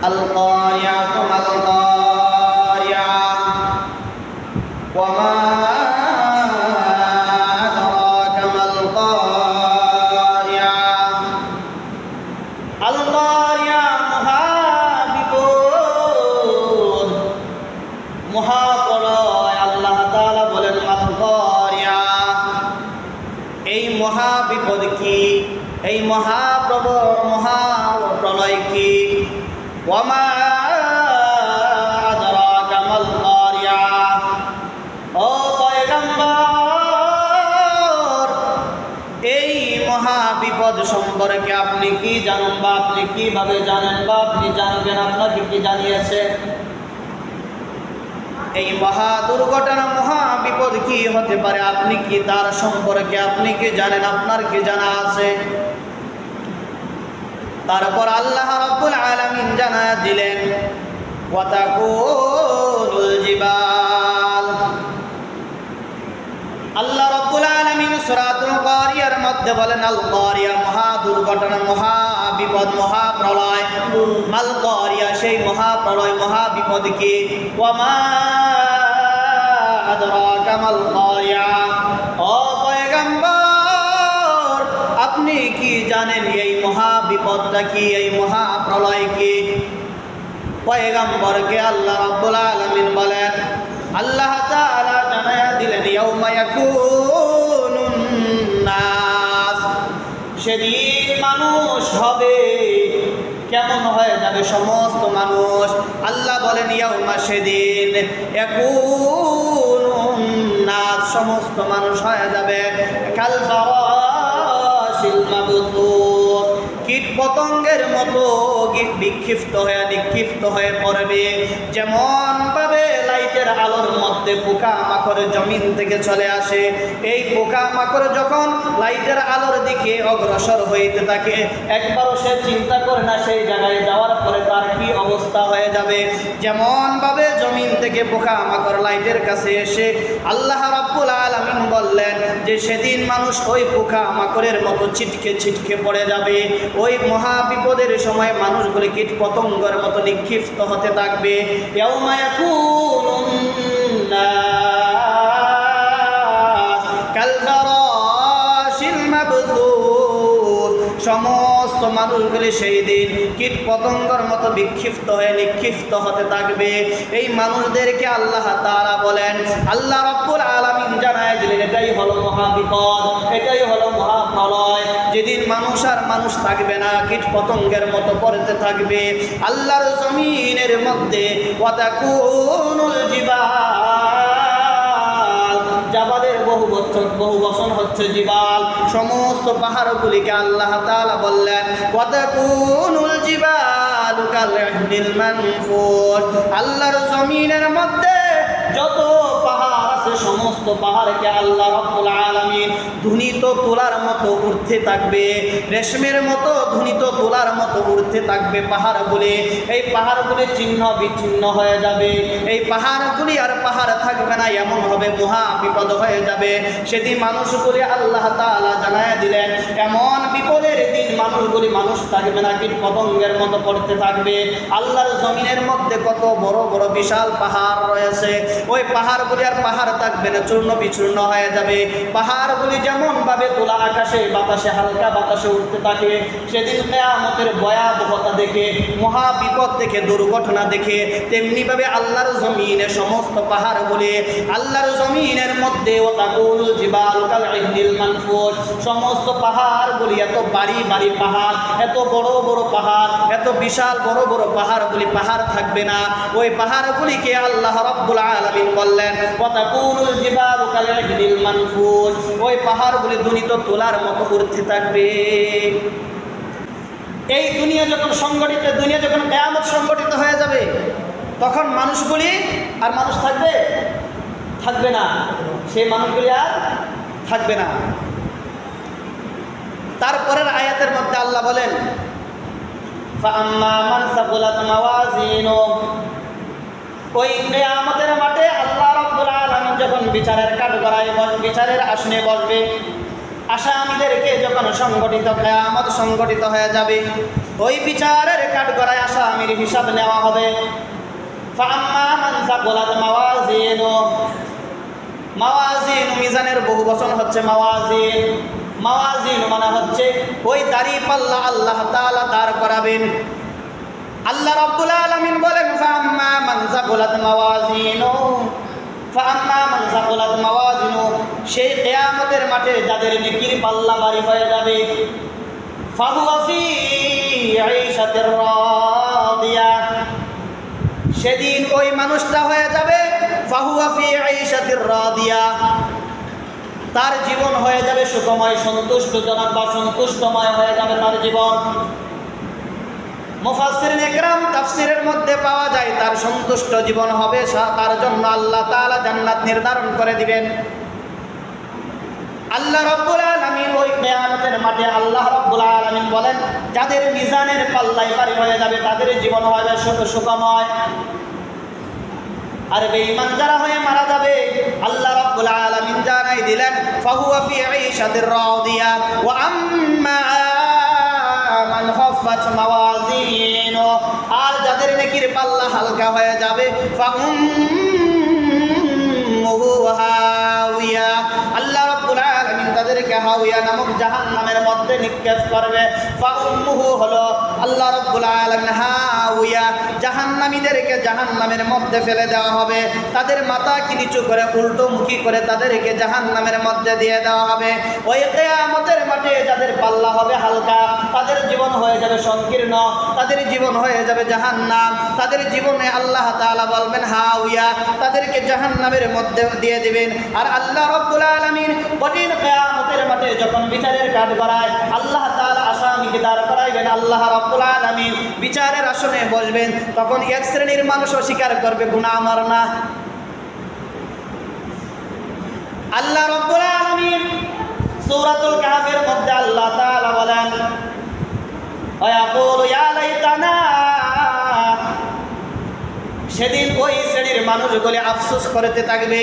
القارعة ما القارعة وما أدراك ما القارعة القارعة মহাবিপদ মহাপ্রলয়। আল্লাহ তাআলা বলেন আল কারিয়া, এই মহাবিপদ কি, এই মহাপ্রলয় কি? ওয়ামা আদরাকা মাল কারিয়া, ও পয়গম্বর এই মহাবিপদ সম্পর্কে আপনি কি জানেন, বা আপনি কিভাবে জানেন, বা আপনি জানবেন, আপনাকে কি জানিয়েছে? এই মহা দুর্ঘটনা মহাবিপদ কি হতে পারে, আপনি কি তার সম্পর্কে আপনি কি জানেন, আপনার কি জানা আছে? তারপর আল্লাহ রাব্বুল আলামিন জানায়া দিলেন ওয়াতাকুনুল জিবাল। আল্লাহ রাব্বুল আলামিন সূরাতুল কারিয়ার মধ্যে বলেন আল কারিয়া মহা দুর্ঘটনা, মহা বিপদ, মহা প্রলয়। মাল কারিয়া সেই মহা প্রলয়, মহা বিপদ কি? ওয়ামা আদরাকা মাল কারিয়া, ও পয়গম্বর আপনি কি জানেন এই মহা বিপদটা কি, এই মহা প্রলয় কি? পয়গম্বরকে আল্লাহ রাব্বুল আলামিন বলেন, আল্লাহ তাআলা জানায়া দিলেন ইয়াউমা ইয়াকুনুন নাস, সেদিন মানুষ হবে। কেমন হয়ে যাবে সমস্ত মানুষ? আল্লাহ বলেন ইয়াউমা, সেদিন ইয়াকুনুন নাস, সমস্ত মানুষ হয়ে যাবে কাল ফারাশিল মাবথুর, কীট পতঙ্গের মতো বিক্ষিপ্ত হয়ে নিক্ষিপ্ত হয়ে পড়বে। যেমন ভাবে লাইটের আলোর মধ্যে পোকা মাকড় জমিন থেকে চলে আসে, এই পোকা মাকড় যখন লাইটের আলোর দিকে অগ্রসর হইতে থাকে, একবারও সে চিন্তা করে না সেই জায়গায় যাওয়ার পরে তার কি অবস্থা হয়ে যাবে। যেমন ভাবে জমিন থেকে পোকা মাকড় লাইটের কাছে এসে আল্লাহ রাব্বুল আলামিন বললেন যে সেদিন মানুষ ওই পোকা মাকড়ের মতো ছিটকে ছিটকে পড়ে যাবে। ওই মহা বিপদের সময় মানুষগুলি কীট পতঙ্গের মতো নিক্ষিপ্ত হতে থাকবে। ইয়াউমা ইয়াকুনুন নাস কাল ফারাশিল মাবথুর, সমস্ত মানুষগুলি সেই দিন কীট পতঙ্গের মতো বিক্ষিপ্ত হয়ে নিক্ষিপ্ত হতে থাকবে। এই মানুষদেরকে আল্লাহ তাআলা বলেন, আল্লাহ রাব্বুল আলামিন জানায় দিলেন এটাই হলো মহাবিপদ, এটাই হলো মহাপ্রলয়। যেদিন মানুষ আর মানুষ থাকবে না, কীট পতঙ্গের মতো পড়তে থাকবে আল্লাহর জমিনের মধ্যে। ওয়াতাকুনুল জিবাল, জাবালের বহু বচন হচ্ছে জিবাল, সমস্ত পাহাড়গুলিকে আল্লাহ তাআলা বললেন ওয়াতাকুনুল জিবালু কাল ইহনিল মানফুর, আল্লাহর জমিনের মধ্যে যত পাহাড় আছে সমস্ত পাহাড়কে আল্লাহ রাব্বুল আলামিন ধুনিত তোলার মতো উঠতে থাকবে, রেশমের মতো ধুনিত তোলার মতো উঠতে থাকবে পাহাড়গুলি। এই পাহাড়গুলি ছিন্ন বিচ্ছিন্ন হয়ে যাবে, এই পাহাড়গুলি আর পাহাড় থাকবে না, এমন হবে মহা বিপদ হয়ে যাবে। সেদিন মানুষগুলি আল্লাহ তাআলা জানায় দিলেন এমন বিপদের দিন মানুষগুলি মানুষ থাকবে না, কীট পতঙ্গের মতো পড়তে থাকবে। আল্লাহর জমিনের মধ্যে কত বড় বড় বিশাল পাহাড় রয়েছে, ওই পাহাড়গুলি আর পাহাড় থাকবে না, চূর্ণ বিচূর্ণ হয়ে যাবে। পাহাড়গুলি যেমন ভাবে তোলা আকাশে বাতাসে হালকা বাতাসে উঠতে থাকে, সেদিন কিয়ামতের ভয়াবহতা দেখে, মহা বিপদ দেখে, দুর্ঘটনা দেখে, তেমনি ভাবে আল্লাহর জমিনে সমস্ত পাহাড়গুলি আল্লাহর জমিনের মধ্যে ওয়াতাকুনুল জিবালু কাল ইহনিল মানফুর, সমস্ত পাহাড়গুলি এত বাড়ি বাড়ি পাহাড়, এত বড় বড় পাহাড়, এত বিশাল বড় বড় পাহাড়গুলি পাহাড় থাকবে না। ওই পাহাড়গুলিকে আল্লাহ রাব্বুল আলামিন বললেন ওয়াতাকুনুল জিবালু কাল ইহনিল মানফুর, ওই পাহাড়গুলি ধুনিত তোলার মতো উঠতে থাকবে। এই দুনিয়া যখন সংগঠিত, দুনিয়া যখন কিয়ামত সংগঠিত হয়ে যাবে, তখন মানুষগুলি আর মানুষ থাকবে থাকবে না, সেই মানুষগুলি আর থাকবে না। তারপরের আয়াতের মধ্যে আল্লাহ বলেন ফাআম্মা মান সাকুলাত মাওয়াজিনুহু, ওই কিয়ামতের মাঠে আল্লাহ রাব্বুল আলামিন যখন বিচারের কাঠগড়ায় বিচারের আসনে বসবে, আসামিদেরকে যখন সংগঠিত কিয়ামত সংগঠিত হয়ে যাবে, ওই বিচারের কাঠগড়ায় আসামি আসামির হিসাব নেওয়া হবে। ফাআম্মা মান সাকুলাত মাওয়াজিনু, মাওয়াজিন মিজানের বহু বচন হচ্ছে মাওয়াজিন। মাওয়াজিন মানে হচ্ছে ওই দাড়ি পাল্লা আল্লাহ তাআলা দাঁড় করাবেন। আল্লাহ রাব্বুল আলামিন বলেন ফাআম্মা মান সাকুলাত মাওয়াজিনু, ফাআম্মা মান সাকুলাত মাওয়াজিনু, সেই কিয়ামতের মাঠে যাদের নেকির পাল্লা ভারী হয়ে যাবে, ফাহুয়া ফি আইশাতির রাদিয়া, সেদিন ওই মানুষটা হয়ে যাবে ফাহুয়া ফি আইশাতির রাদিয়া, তার জীবন হয়ে যাবে সুখময়, সন্তুষ্টজনক বা সন্তুষ্টময় হয়ে যাবে তার জীবন। মুফাসসিরিন ইকরাম তাফসীরের মধ্যে পাওয়া যায় তার সন্তুষ্ট জীবন হবে, তার জন্য আল্লাহ তাআলা জান্নাত নির্ধারণ করে দিবেন। আল্লাহ রাব্বুল আলামিন ওই কিয়ামতের মাঠে আল্লাহ রাব্বুল আলামিন বলেন যাদের মিজানের পাল্লাই ভারী হয়ে যাবে তাদের জীবন হবে সুখময়। আর বেঈমান যারা হয়ে মারা যাবে আল্লাহ রাব্বুল আলামিন জানাই দিলেন ফাহুয়া ফি আইশাতির রাদিয়া ওয়া আম্মা মান খাফফাত মাওয়াজিনু, আর যাদের নেকির পাল্লা হালকা হয়ে যাবে ফাউম্মুহু হাওিয়া, আল্লাহ রাব্বুল আলামিন তাদেরকে হাওিয়া নামক জাহান্নামের মধ্যে নিক্ষেপ করবে। ফাউম্মুহু হলো আল্লাহ রাব্বুল আলামিন হাওিয়া, জাহান্নামীদেরকে জাহান্নামের মধ্যে ফেলে দেওয়া হবে, তাদের মাথা কি নিচু করে উল্টোমুখী করে তাদেরকে জাহান্নামের মধ্যে দিয়ে দেওয়া হবে। ওই কিয়ামতের মাঠে যাদের পাল্লা হবে হালকা তাদের জীবন হয়ে যাবে সংকীর্ণ, তাদের জীবন হয়ে যাবে জাহান্নাম, তাদের জীবনে আল্লাহ তাআলা বলবেন হাওিয়া, তাদেরকে জাহান্নামের মধ্যে দিয়ে দিবেন। আর আল্লাহ রাব্বুল আলামিন কঠিন কিয়ামতের মাঠে যখন বিচারের কাঠ গড়ায় আল্লাহ তাআলা আসামিকে দাঁড় করাইবেন, আল্লাহ রাব্বুল আলামিন বিচারের আসনে বসবেন, তখন এক শ্রেণীর মানুষ অস্বীকার করবে গুনাহ আমার না। আল্লাহ রাব্বুল আলামিন সূরাতুল কাহফের মধ্যে আল্লাহ তাআলা বলেন ওয়ায়াকুলু ইয়া লাইতানা, সেদিন ওই শ্রেণীর মানুষগুলি আফসোস করতে থাকবে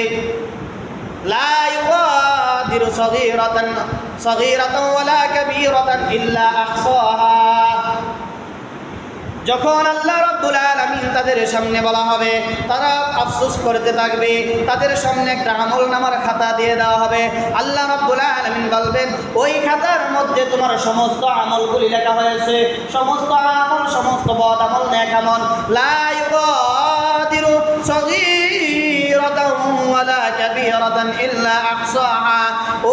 লা ইউগাদিরু সগীরাতান ওয়ালা কাবীরাতান ইল্লা আহসাহা, যখন আল্লাহ রাব্বুল আলামিন তাদের সামনে বলা হবে তারা আফসোস করতে থাকবে, তাদের সামনে একটা আমলনামার খাতা দিয়ে দেওয়া হবে। আল্লাহ রাব্বুল আলামিন বলবেন ওই খাতার মধ্যে তোমার সমস্ত আমলগুলি লেখা হয়েছে, সমস্ত আমল, সমস্ত বদ আমল, নেক আমল। লা ইউগাদিরু সগীরাতান ওয়ালা কাবীরাতান ইল্লা আহসাহা,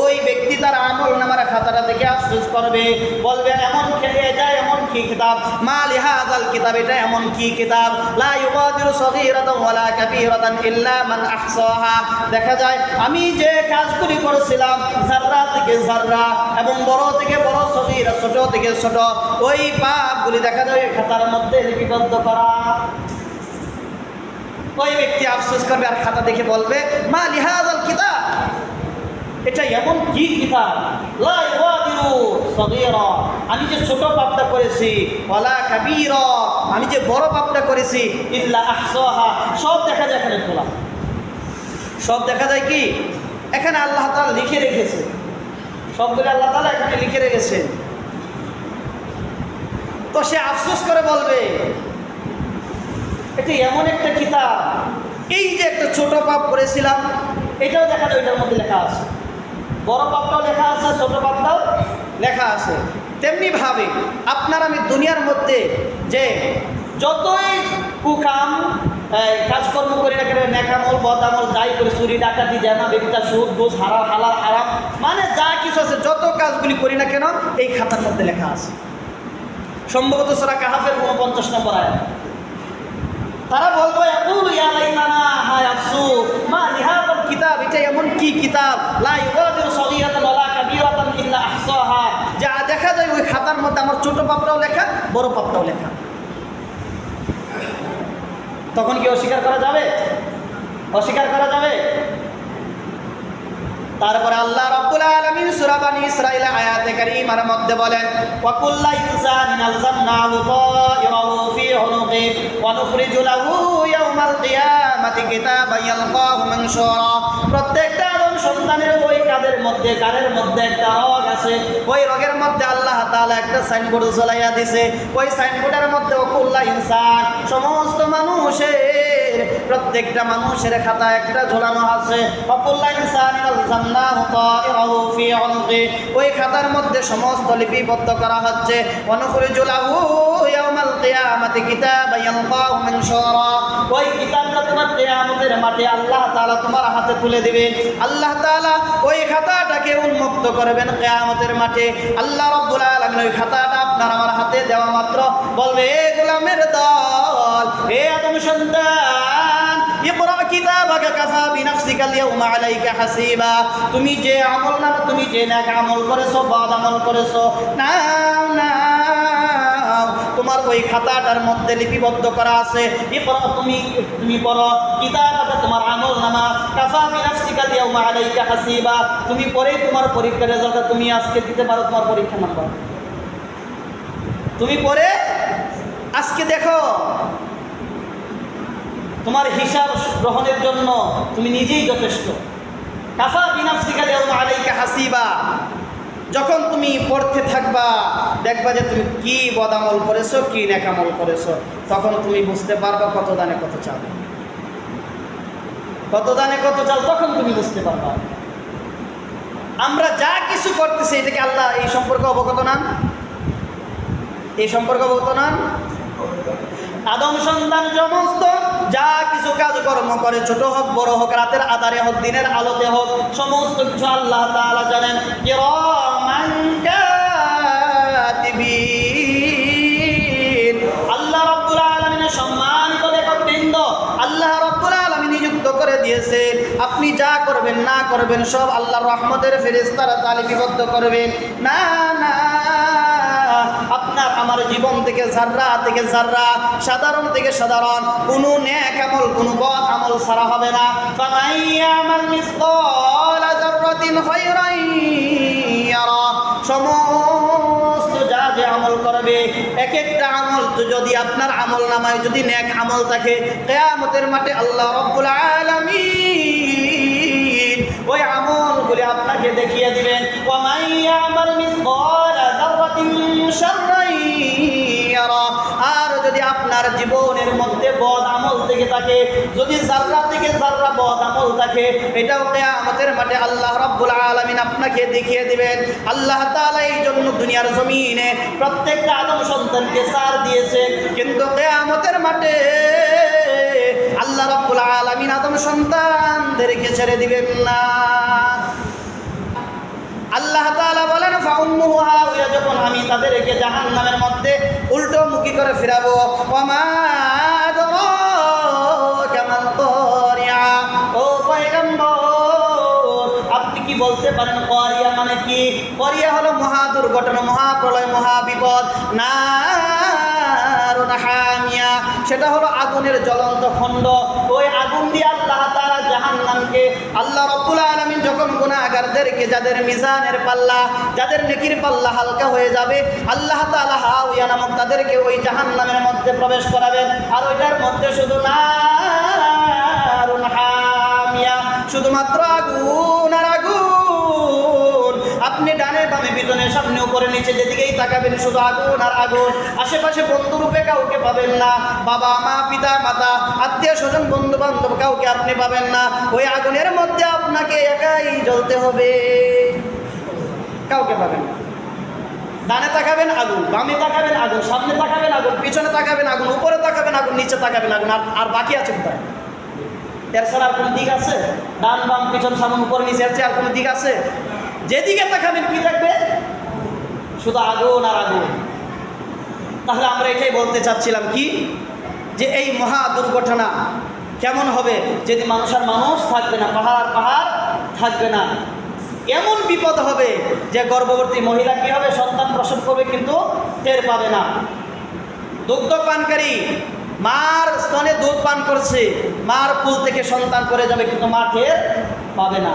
ওই ব্যক্তি তার আমলনামার খাতাটা দেখে আফসোস করবে, বলবে এমন খেয়ে যায় এমন কি কিতাব, মা লিহাযাল কিতাব, এটা এমন কি কিতাব, লা ইউগাদিরু সগীরাতান ওয়ালা কাবীরাতান ইল্লা মান আহসাহা। দেখা যায় আমি যে কাজগুলি করেছিলাম যাররা থেকে যাররা এবং বড় থেকে বড়, সগীরা ছোট থেকে ছোট, ওই পাপগুলি দেখা যায় খাতার মধ্যে লিপিবদ্ধ করা। ওই ব্যক্তি আফসোস করবে আর খাতা দেখে বলবে মা লিহাযাল কিতাব, এটা এমন কি কিতাব, লা ইউগাদিরু সগীরা, আমি যে ছোট পাপটা করেছি, ওয়ালা কাবীরা, আমি যে বড় পাপটা করেছি, ইল্লা আহসাহা, সব দেখা যায় এখানে তোলা, সব দেখা যায় কি এখানে আল্লাহ তাআলা লিখে রেখেছে, সবগুলো আল্লাহ তাআলা এখানে লিখে রেখেছে। তো সে আফসোস করে বলবে এটা এমন একটা কিতাব, এই যে একটা ছোট পাপ করেছিলাম এটাও দেখা যায় ওইটার মধ্যে লেখা আছে, বড় পাপটাও লেখা আছে, ছোট পাপটাও লেখা আছে। তেমনিভাবে আপনার আমি দুনিয়ার মধ্যে যে যতই কুকাম কাজকর্ম করি না কেন, নেকামল বদামল যাই করি, চুরি ডাকাতি জানা বেবিতা সুদ ঘুষ হারাম হালাল হারাম, মানে যা কিছু আছে যত কাজগুলি করি না কেন এই খাতার মধ্যে লেখা আছে। সম্ভবত সূরা কাহফের 49 নম্বর আয়াত। তারা বলবো ইয়াকুলু ইয়া লাইতানা, হায় আফসোস, মা লিহাযাল কিতাব, এটা এমন কি কিতাব, লা ইউগাদিরু সগীরাতান ওয়ালা কাবীরাতান ইল্লা আহসাহা, যা দেখা যায় ওই খাতার মধ্যে আমার ছোট পাপটাও লেখা, বড় পাপটাও লেখা। তখন কি অস্বীকার করা যাবে? অস্বীকার করা যাবে? তারপরে আল্লাহ রাব্বুল আলামিন সূরা বানী ইসরাঈল আয়াতে কারীমার মধ্যে বলেন ওয়া কুল্লু ইনসানিন আলজামনাহু তায়রাহু ফি উনুকি ওয়া নুখরিজু লাহু ইয়াওমাল কিয়ামাতি কিতাবান ইয়ালকাহু মানশুরা, প্রত্যেকটা আদম সন্তানের ওই কাদের মধ্যে গানের মধ্যে একটা রগ আছে, ওই রগের মধ্যে আল্লাহ তাআলা একটা সাইনবোর্ড ঝুলাইয়া দিছে। ওই সাইনবোর্ডের মধ্যে ওকুল্লা ইনসান, সমস্ত মানুষের প্রত্যেকটা মানুষের খাতা একটা ঝোলানো আছে। ওকুল্লা ইনসান আলজামনাহু তাইরাহু ফি উনকি, ওই খাতার মধ্যে সমস্ত লিপিবদ্ধ করা হচ্ছে। অনুখরিজু লাহু ইয়াউমাল কিয়ামাতি কিতাবান ইয়ালকাহু মানশুরা, ওই কিতাবটা তোমার কিয়ামতের মাঠে আল্লাহ তাআলা তোমার হাতে তুলে দিবেন। আল্লাহ তাআলা ওই খাতাটাকে উন্মুক্ত করবেন কিয়ামতের মাঠে। আল্লাহ রাব্বুল আলামিন ওই খাতাটা আপনার আমার হাতে দেওয়া মাত্র বলবে, এ গোলামের দল, হে আদম সন্তান, ইকরা কিতাবাকা কাফা বিনাফসিকা আল-ইয়াউমা আলাইকা হাসিবা, তুমি যে আমল না, তুমি যে নেক আমল করেছো, বদ আমল করেছো, না না তোমার ওই খাতাটার মধ্যে লিপিবদ্ধ করা আছে। তুমি পড়ো কিতাবাকা, তোমার আমল নামা, কাফা বিনাফসিকা আল-ইয়াউমা আলাইকা হাসিবা, তুমি পড়েই তোমার পরীক্ষার রেজাল্ট তুমি আজকে দিতে পারো, তোমার পরীক্ষা নাম্বার তুমি পড়ে আজকে দেখো। তোমার হিসাব গ্রহণের জন্য তুমি নিজেই যথেষ্ট। কাফা বিনাফসিকা আল-ইয়াউমা আলাইকা হাসিবা, যখন তুমি পড়তে থাকবা দেখবা যে তুমি কি বদামল করেছো, কি নেকামল করেছো, তখন তুমি বুঝতে পারবা কত দানে কত চাল, কত দানে কত চাল, তখন তুমি বুঝতে পারবা। আমরা যা কিছু করতেছি এটাকে আল্লাহ এই সম্পর্কে অবগত নন, এই সম্পর্কে অবগত নন। আদম সন্তান সমস্ত যা কিছু কাজকর্ম করে, ছোট হোক বড় হোক, রাতের আধারে হোক দিনের আলোতে হোক, সমস্ত কিছু আল্লাহ তাআলা জানেন। কিরামান কাতিবিন, আল্লাহ রাব্বুল আলামিনের সম্মানিত লেখকবৃন্দ আল্লাহ রাব্বুল আলামিন নিযুক্ত করে দিয়েছে। আপনি যা করবেন না করবেন সব আল্লাহর রহমতের ফেরেশতারা তালিপিবদ্ধ করবেন। না না, আপনার আমার জীবন থেকে জাররা থেকে জাররা, সাধারণ থেকে সাধারণ কোনো নেক আমল, কোনো বদ আমল ছাড়া হবে না। ফামাইয়ামাল মিসকালা যাররাতিন খায়রান ইয়ারা, সমস্ত যা যে আমল করবে এক একটা আমল তো যদি আপনার আমল নামায় যদি নেক আমল থাকে, কিয়ামতের মাঠে আল্লাহ রাব্বুল আলামিন ওই আমলগুলি আপনাকে দেখিয়ে দিবেন। ওয়া মাইয়ামাল মিসকালা যাররাতিন শাররান ইয়ারা, আর যদি আপনার জীবনের মধ্যে বদ আমল থেকে থাকে, যদি জাররা থেকে জাররা বদ আমল থাকে, এটাও কিয়ামতের মাঠে আল্লাহ রাব্বুল আলামিন আপনাকে দেখিয়ে দিবেন। আল্লাহ তাআলা এই জন্য দুনিয়ার জমিনে প্রত্যেকটা আদম সন্তানকে ছাড় দিয়েছে, কিন্তু কিয়ামতের মাঠে আল্লাহ রাব্বুল আলামিন আদম সন্তানদেরকে ছেড়ে দিবেন না। আল্লাহ তাআলা বলেন, ফাউম্মুহু হাওয়া, যখন আমি তাদেরকে জাহান্নামের মধ্যে উল্টোমুখী করে ফিরাবো। ওয়া মা আদরাকা মাল কারিয়া, ও পয়গম্বর আপনি কি বলতে পারেন কারিয়া মানে কি? কারিয়া হলো মহা দুর্ঘটনা, মহাপ্রলয়, মহাবিপদ। নারুন হামিয়া, সেটা হলো আগুনের জ্বলন্ত খণ্ড। ওই আগুন দিয়ে আল্লাহ তাআলা জাহান্নামকে, আল্লাহ রাব্বুল আলামিন যখন গুনাহগারদেরকে, যাদের মিজানের পাল্লা, যাদের নেকির পাল্লা হালকা হয়ে যাবে, আল্লাহ তাআলা হাওয়া নামক তাদেরকে ওই জাহান্নামের মধ্যে প্রবেশ করাবেন। আর ওইটার মধ্যে শুধু নারুন হামিয়া, শুধুমাত্র আগুন আর আগুন। আপনি ডানে বামে পিছনে সামনে উপরে নিচে যেদিকেই তাকাবেন শুধু আগুন আর আগুন। আশেপাশে বন্ধু রূপে কাউকে পাবেন না, বাবা মা পিতা মাতা আত্মীয় স্বজন বন্ধু বান্ধব কাউকে আপনি পাবেন না। ওই আগুনের মধ্যে আপনাকে একাই জ্বলতে হবে, কাউকে পাবেন না। ডানে তাকাবেন আগুন, বামে তাকাবেন আগুন, সামনে তাকাবেন আগুন, পিছনে তাকাবেন আগুন, উপরে তাকাবেন আগুন, নিচে তাকাবেন আগুন। আর বাকি আছে কোথায়? এর ছাড়া আর কোনো দিক আছে? ডান বাম পিছন সামনে উপর নিচে আছে, আর কোনো দিক আছে? যেদিকে তাকাবেন কি থাকবে? শুধু আগুন আর আগুন। তাহলে আমরা এটাই বলতে চাচ্ছিলাম কি, যে এই মহা দুর্ঘটনা কেমন হবে যদি মানুষ আর মানুষ থাকবে না, পাহাড় পাহাড় থাকবে না। এমন বিপদ হবে যে গর্ভবতী মহিলা কি হবে, সন্তান প্রসব করবে কিন্তু টের পাবে না। দুগ্ধ পানকারী মার স্তনে দুধ পান করছে, মার কুল থেকে সন্তান করে যাবে কিন্তু মা টের পাবে না।